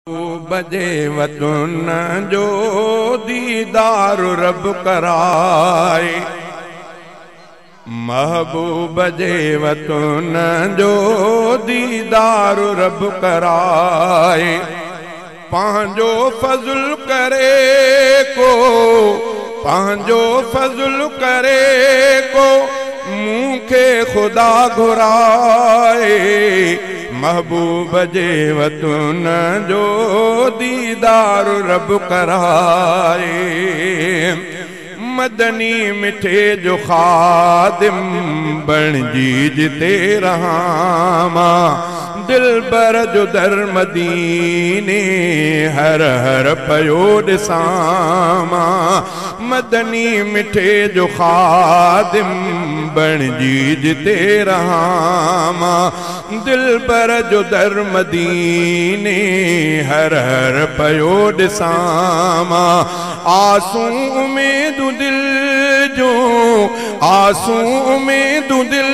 बजे वतन जो दीदार रब कराए, महबूब जे वतन जो दीदार रब कराए। पांजो फज़ल करे को, पांजो फज़ल करे को मूंखे खुदा घुराए। महबूब जे वतन जो दीदार रब कराए। मदनी मिठे जो खादिम बणजी जिते रहामा, दिल बर जो दर मदीने हर हर पयो ॾिसामा। मदनी मिठे जो खादिम बणजी जिते रहामा, दिल बर जो दर मदीने हर हर पयो ॾिसामा। आसूं उम्मीदूं दिल जो, आसूं उम्मीदूं दिल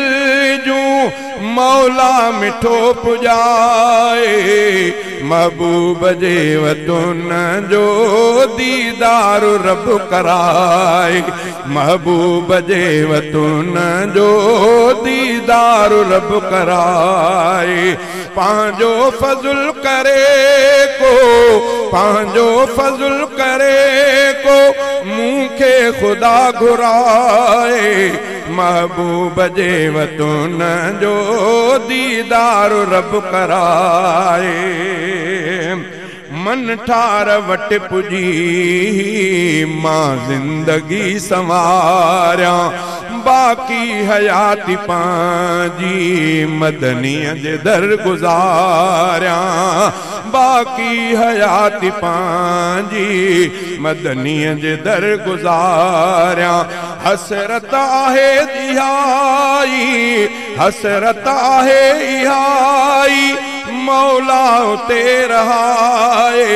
जो मौला मिठो पुजाए। महबूब जे वतन जो दीदार रब कराए। महबूब जे वतन जो दीदार रब कराए। पांजो फज़ल करे को, पांजो फज़ल करे को मूंखे खुदा घुराए। महबूब जे वतन जो दीदार रब कराए। मन ठार वट पुजी मां जिंदगी संवारिया, बाकी हयाती पांजी मदनीअ जे दर गुज़ारिया। बाकी हयाती पांजी मदनीअ जे दर गुज़ारिया। हसरत आहे इहाई, हसरत आहे इहाई मौला उते रहाए।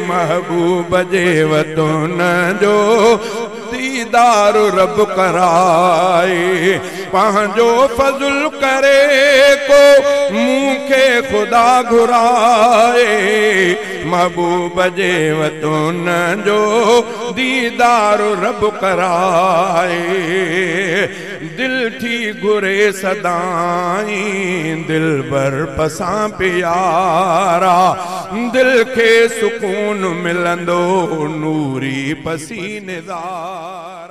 महबूब जे वतन जो दीदार रब कराए। पांजो फज़ल करे को मूंखे खुदा घुराए। महबूब जे वतन जो दीदार रब कराए। दिल थी घुरे सदाई दिल बर पसां प्यारा, दिल के सुकून मिलंदो नूरी पसीनेदार।